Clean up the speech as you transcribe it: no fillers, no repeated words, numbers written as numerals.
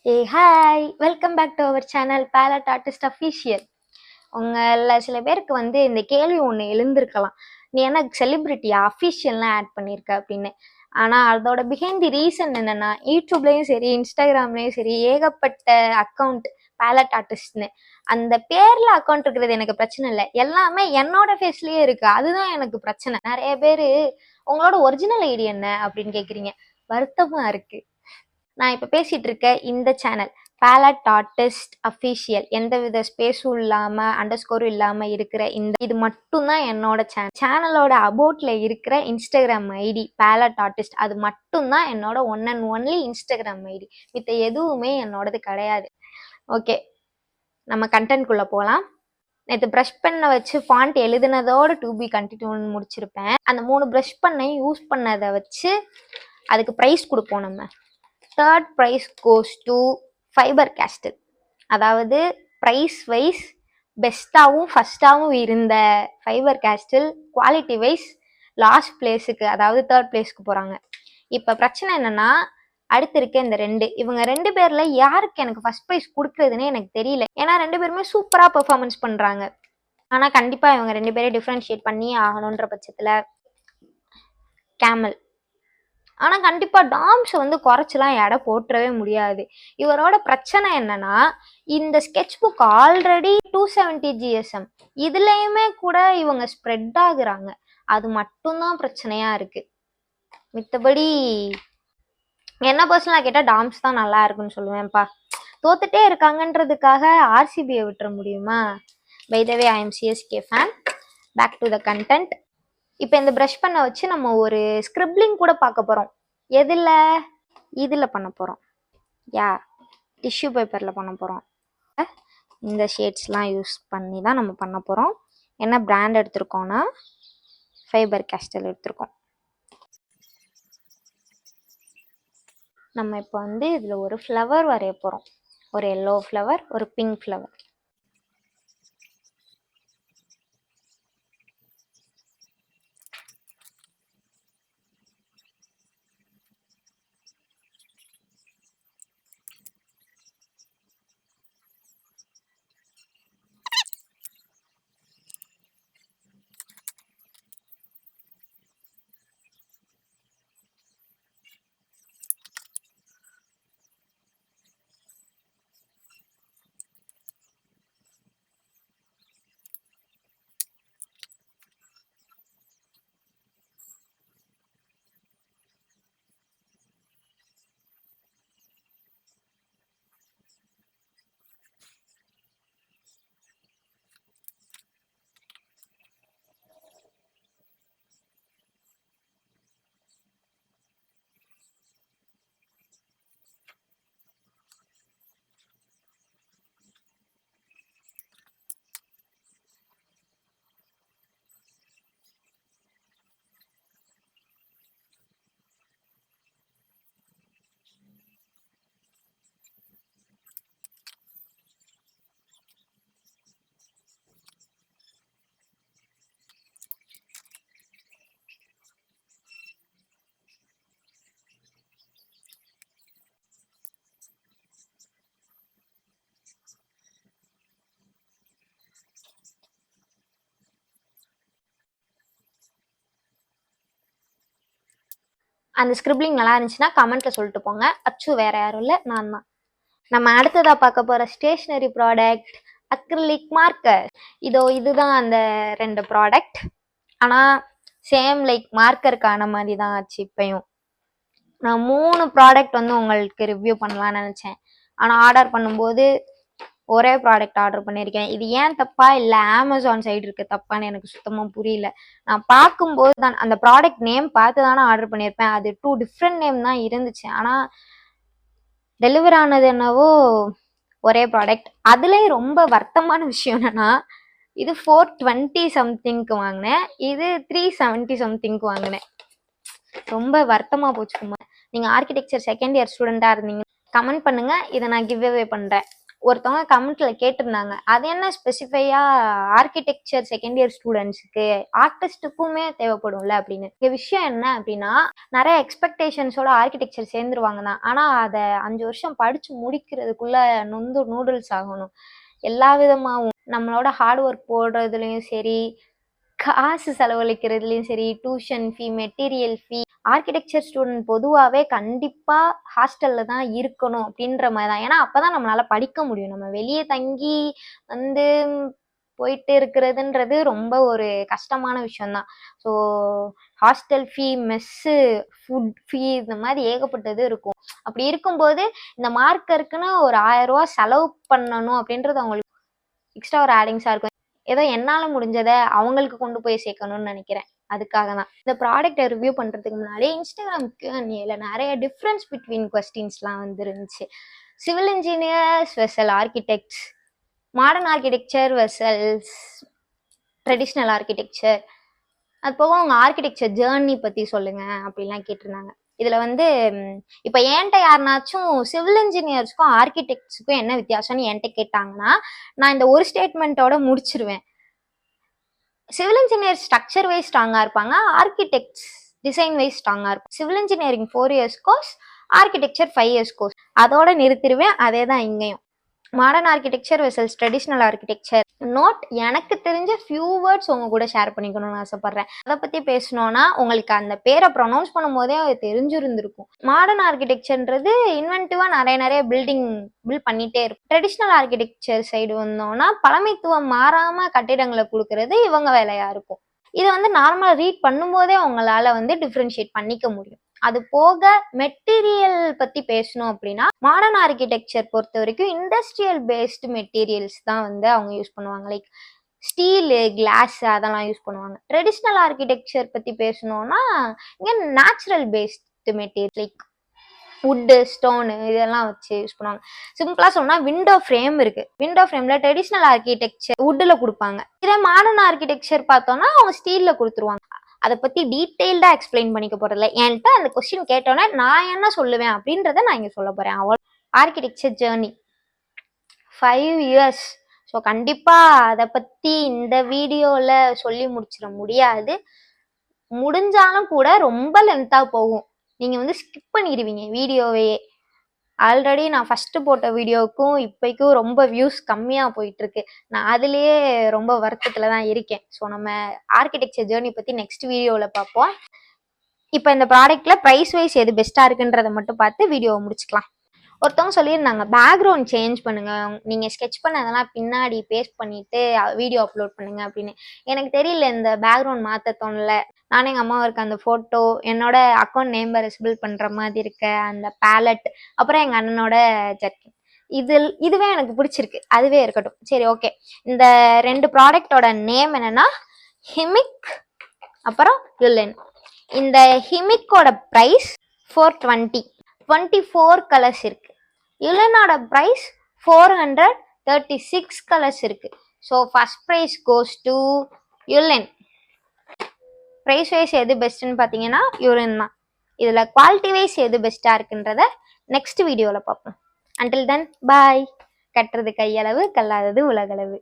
Hi welcome back to our channel palette artist official. உங்களில் சில பேருக்கு இந்த கேள்வி ஒன்று எழுந்திருக்கலாம், நீ என்ன செலிப்ரிட்டியா அஃபீஷியல்லாம் ஆட் பண்ணியிருக்க அப்படின்னு. ஆனால் அதோட பிஹைண்ட் தி ரீசன் என்னென்னா, யூடியூப்லேயும் சரி இன்ஸ்டாகிராம்லேயும் சரி ஏகப்பட்ட அக்கௌண்ட் பேலட் ஆர்டிஸ்ட்னு அந்த பேரில் அக்கௌண்ட் இருக்கிறது எனக்கு பிரச்சனை இல்லை, எல்லாமே என்னோட ஃபேஸ்லேயே இருக்குது, அதுதான் எனக்கு பிரச்சனை. நிறைய பேர் உங்களோட ஒரிஜினல் ஐடி என்ன அப்படின்னு கேட்குறீங்க, வருத்தமாக இருக்குது. நான் இப்போ பேசிகிட்டு இருக்க இந்த சேனல் பேலட் ஆர்டிஸ்ட் அஃபீஷியல், எந்தவித ஸ்பேஸும் இல்லாமல் அண்டர்ஸ்கோரும் இல்லாமல் இருக்கிற இது மட்டும்தான் என்னோட சேனலோட அபவுட்டில் இருக்கிற இன்ஸ்டாகிராம் ஐடி பேலட் ஆர்டிஸ்ட், அது மட்டும்தான் என்னோட one and only Instagram ID, மித்த எதுவுமே என்னோடது கிடையாது. ஓகே, நம்ம கண்டென்ட்குள்ளே போகலாம். நேற்று ப்ரஷ் பண்ண வச்சு ஃபாண்ட் எழுதுனதோட டு பி கண்டினியூன்னு முடிச்சிருப்பேன். அந்த 3 ப்ரஷ் பண்ணை யூஸ் பண்ணதை வச்சு அதுக்கு ப்ரைஸ் கொடுப்போம். நம்ம third prize goes to Faber Castell. அதாவது ப்ரைஸ் வைஸ் பெஸ்ட்டாகவும் ஃபஸ்ட்டாகவும் இருந்த Faber Castell quality wise last பிளேஸுக்கு, அதாவது தேர்ட் பிளேஸ்க்கு போகிறாங்க. இப்போ பிரச்சனை என்னென்னா, அடுத்து இருக்க இந்த இவங்க 2 பேரில் யாருக்கு எனக்கு ஃபஸ்ட் ப்ரைஸ் கொடுக்குறதுன்னு எனக்கு தெரியல. ஏன்னா 2 பேருமே சூப்பராக பெர்ஃபார்மன்ஸ் பண்ணுறாங்க. ஆனால் கண்டிப்பாக இவங்க 2 பேரையும் டிஃப்ரென்ஷியேட் பண்ணி ஆகணுன்ற பட்சத்தில் கேமல். ஆனால் கண்டிப்பாக டாம்ஸை குறைச்சலாம் எடை போட்டுறவே முடியாது. இவரோட பிரச்சனை என்னன்னா, இந்த ஸ்கெட்ச் புக் ஆல்ரெடி 270 GSM, இதுலேயுமே கூட இவங்க ஸ்ப்ரெட் ஆகுறாங்க. அது மட்டும்தான் பிரச்சனையாக இருக்குது. மித்தபடி என்ன பர்சனலாக கேட்டால் டாம்ஸ் தான் நல்லா இருக்குன்னு சொல்லுவேன்ப்பா. தோத்துட்டே இருக்காங்கன்றதுக்காக ஆர்சிபியை விட்டுற முடியுமா? By the way, I am CSK fan. Back to the content. இப்போ இந்த ப்ரஷ் பண்ண வச்சு நம்ம ஒரு ஸ்கிரிப்லிங் கூட பார்க்க போகிறோம். இதில் பண்ண போகிறோம். டிஷ்யூ பேப்பரில் பண்ண போகிறோம். இந்த ஷேட்ஸ்லாம் யூஸ் பண்ணி தான் நம்ம பண்ண போகிறோம். என்ன பிராண்ட் எடுத்திருக்கோன்னா ஃபைபர் கேஸ்டில் எடுத்திருக்கோம். நம்ம இப்போ இதில் ஒரு ஃப்ளவர் வரைய போகிறோம். ஒரு எல்லோ ஃப்ளவர், ஒரு பிங்க் ஃப்ளவர். அந்த ஸ்கிரிப்லிங் நல்லா இருந்துச்சுன்னா கமெண்ட்டில் சொல்லிட்டு போங்க. அச்சு வேறு யாரும் இல்லை, நான் தான். நம்ம அடுத்ததாக பார்க்க போகிற ஸ்டேஷ்னரி ப்ராடக்ட் அக்ரிலிக் மார்க்கர். இதுதான் அந்த 2 ப்ராடக்ட். ஆனால் சேம் லைக் மார்க்கருக்கான மாதிரி தான் ஆச்சு. இப்பயும் நான் 3 ப்ராடக்ட் உங்களுக்கு ரிவ்யூ பண்ணலான்னு நினச்சேன். ஆனால் ஆர்டர் பண்ணும்போது ஒரே ப்ராடக்ட் ஆர்டர் பண்ணியிருக்கேன். இது ஏன் தப்பா இல்லை அமேசான் சைடு இருக்க தப்பான்னு எனக்கு சுத்தமாக புரியல. நான் பார்க்கும்போது தான் அந்த ப்ராடக்ட் நேம் பார்த்து தானே ஆர்டர் பண்ணியிருப்பேன். அது 2 டிஃப்ரெண்ட் நேம் தான் இருந்துச்சு. ஆனால் டெலிவரி ஆனது என்னவோ ஒரே ப்ராடக்ட். அதுலேயும் ரொம்ப வருத்தமான விஷயம் என்னன்னா, இது 420 சம்திங்க்கு வாங்கினேன், இது 370 சம்திங்க்கு வாங்கினேன். ரொம்ப வருத்தமாக போச்சுக்குமா. நீங்கள் ஆர்கிடெக்சர் செகண்ட் இயர் ஸ்டூடெண்ட்டாக இருந்தீங்க கமெண்ட் பண்ணுங்கள், இதை நான் கிவ் அவே பண்ணுறேன். ஒருத்தவங்க கமெண்ட்ல கேட்டிருந்தாங்க, அது என்ன ஸ்பெசிஃபையா ஆர்கிடெக்சர் செகண்ட் இயர் ஸ்டூடெண்ட்ஸுக்கு, ஆர்டிஸ்ட்டுக்குமே தேவைப்படும்ல அப்படின்னு. இங்க விஷயம் என்ன அப்படின்னா, நிறைய எக்ஸ்பெக்டேஷன்ஸோட ஆர்கிடெக்சர் சேர்ந்துருவாங்க தான். ஆனா அதை 5 வருஷம் படிச்சு முடிக்கிறதுக்குள்ள நொந்து நூடுல்ஸ் ஆகணும். எல்லா விதமாகவும் நம்மளோட ஹார்ட் ஒர்க் போடுறதுலயும் சரி, காசு செலவழிக்கிறதுலயும் சரி, டியூஷன் ஃபீ, மெட்டீரியல் ஃபீ, ஆர்கிடெக்சர் ஸ்டூடெண்ட் பொதுவாகவே கண்டிப்பாக ஹாஸ்டலில் தான் இருக்கணும் அப்படின்ற மாதிரி தான். ஏன்னா அப்போ தான் நம்மளால் படிக்க முடியும். நம்ம வெளியே தங்கி வந்து போயிட்டு இருக்கிறதுன்றது ரொம்ப ஒரு கஷ்டமான விஷயம்தான். So hostel fee, mess, food fee இந்த மாதிரி ஏகப்பட்டது இருக்கும். அப்படி இருக்கும்போது இந்த மார்க்கருக்குன்னு ஒரு 1000 ரூபா செலவு பண்ணணும் அப்படின்றது அவங்களுக்கு எக்ஸ்ட்ரா ஒரு ஆடிங்ஸாக இருக்கும். ஏதோ என்னால் முடிஞ்சதை அவங்களுக்கு கொண்டு போய் சேர்க்கணும்னு நினைக்கிறேன். அதுக்காக தான் இந்த ப்ராடக்டை ரிவ்யூ பண்ணுறதுக்கு முன்னாடி இன்ஸ்டாகிராம் Q&Aல நிறைய டிஃப்ரென்ஸ் பிட்வீன் கொஸ்டின்ஸ்லாம் வந்துருந்துச்சு. Civil engineers versus architects, modern architecture versus traditional architecture, அது போக அவங்க ஆர்கிடெக்சர் ஜேர்னி பற்றி சொல்லுங்கள் அப்படின்லாம் கேட்டிருந்தாங்க. இதில் வந்து இப்போ என்கிட்ட யாருனாச்சும் சிவில் இன்ஜினியர்ஸ்க்கும் ஆர்கிடெக்ட்ஸுக்கும் என்ன வித்தியாசம்னு என்கிட்ட கேட்டாங்கன்னா, நான் இந்த ஒரு ஸ்டேட்மெண்ட்டோட முடிச்சிருவேன். சிவில் இன்ஜினியர் ஸ்ட்ரக்சர் வைஸ் ஸ்ட்ராங்காக இருப்பாங்க, ஆர்கிடெக்ட்ஸ் டிசைன் வைஸ் ஸ்ட்ராங்காக இருக்கும். Civil engineering 4 years course, architecture 5 years course. அதோட நிறுத்திடுவேன். அதே தான் இங்கேயும். Modern architecture versus traditional architecture. Note, எனக்கு தெரிஞ்ச ஃபியூ வேர்ட்ஸ் உங்க கூட ஷேர் பண்ணிக்கணும்னு ஆசைப்படுறேன். அதை பற்றி பேசணும்னா உங்களுக்கு அந்த பேரை ப்ரொனவுன்ஸ் பண்ணும் போதே அது தெரிஞ்சிருந்திருக்கும். மாடர்ன் ஆர்கிடெக்சர்ன்றது இன்வென்டிவாக நிறைய பில்ட் பண்ணிட்டே இருக்கும். ட்ரெடிஷ்னல் ஆர்கிடெக்சர் சைடு வந்தோம்னா பழமைத்துவம் மாறாமல் கட்டிடங்களை கொடுக்கறது இவங்க வேலையாக இருக்கும். இதை வந்து நார்மலாக ரீட் பண்ணும்போதே உங்களால் வந்து டிஃப்ரென்ஷியேட் பண்ணிக்க முடியும். அது போக மெட்டீரியல் பற்றி பேசணும் அப்படின்னா, மாடர்ன் ஆர்கிடெக்சர் பொறுத்த வரைக்கும் இண்டஸ்ட்ரியல் பேஸ்டு மெட்டீரியல்ஸ் தான் வந்து அவங்க யூஸ் பண்ணுவாங்க. லைக் ஸ்டீலு, கிளாஸ் அதெல்லாம் யூஸ் பண்ணுவாங்க. ட்ரெடிஷ்னல் ஆர்கிடெக்சர் பற்றி பேசணும்னா இங்கே natural based material like wood, stone இதெல்லாம் வச்சு யூஸ் பண்ணுவாங்க. சிம்பிளாக சொன்னால் விண்டோ ஃப்ரேம் இருக்குது. விண்டோ ஃப்ரேமில் ட்ரெடிஷ்னல் ஆர்கிடெக்சர் வுட்டில் கொடுப்பாங்க. இதே மாடர்ன் ஆர்கிடெக்சர் பார்த்தோன்னா அவங்க ஸ்டீலில் கொடுத்துருவாங்க. அதை பற்றி டீட்டெயில்டாக எக்ஸ்பிளைன் பண்ணிக்க போகிறதில்ல. என்கிட்ட அந்த கொஸ்டின் கேட்டோன்னே நான் என்ன சொல்லுவேன் அப்படின்றத நான் இங்கே சொல்ல போகிறேன். அவ்வளோ ஆர்கிடெக்சர் ஜேர்னி 5 இயர்ஸ். ஸோ கண்டிப்பாக அதை பற்றி இந்த வீடியோவில் சொல்லி முடிச்சிட முடியாது. முடிஞ்சாலும் கூட ரொம்ப லென்த்தாக போகும். நீங்கள் வந்து ஸ்கிப் பண்ணிடுவீங்க வீடியோவையே. ஆல்ரெடி நான் ஃபஸ்ட்டு போட்ட வீடியோவுக்கும் இப்போக்கும் ரொம்ப வியூஸ் கம்மியாக போயிட்டுருக்கு. நான் அதுலேயே ரொம்ப வருத்தத்தில் தான் இருக்கேன். ஸோ நம்ம ஆர்கிடெக்சர் ஜேர்னி பற்றி நெக்ஸ்ட் வீடியோவில் பார்ப்போம். இப்போ இந்த ப்ராடக்ட்டில் ப்ரைஸ் வைஸ் எது பெஸ்ட்டாக இருக்குன்றதை மட்டும் பார்த்து வீடியோவை முடிச்சுக்கலாம். ஒருத்தவங்க சொல்லியிருந்தாங்க பேக்ரவுண்ட் சேஞ்ச் பண்ணுங்கள், நீங்கள் ஸ்கெட்ச் பண்ணதெல்லாம் பின்னாடி பேஸ்ட் பண்ணிவிட்டு வீடியோ அப்லோட் பண்ணுங்கள் அப்படின்னு. எனக்கு தெரியல, இந்த பேக்ரவுண்ட் மாற்ற தோணல. நானும் எங்கள் அம்மாவும் இருக்க அந்த ஃபோட்டோ, என்னோட அக்கௌண்ட் நேம்பை ரெசிபிள் பண்ணுற மாதிரி இருக்க அந்த பேலட், அப்புறம் எங்கள் அண்ணனோட ஜர்க்கின், இதுவே எனக்கு பிடிச்சிருக்கு. அதுவே இருக்கட்டும். சரி, ஓகே. இந்த 2 ப்ராடக்டோட நேம் என்னென்னா ஹிமிக் அப்புறம் யுலென். இந்த ஹிமிக்கோட ப்ரைஸ் 420. 24 கலர்ஸ் இருக்கு. யுலெனோட ப்ரைஸ் 436 கலர்ஸ் இருக்கு. So first prize goes to யுலென். ப்ரைஸ் வைஸ் எது பெஸ்ட்டுன்னு பார்த்தீங்கன்னா யுலென் தான். இதில் குவாலிட்டி வைஸ் எது பெஸ்ட்டாக இருக்குன்றத நெக்ஸ்ட் வீடியோவில் பார்ப்போம். அன்டில் தென் பாய். கட்டுறது கையளவு, கல்லாதது உலகளவு.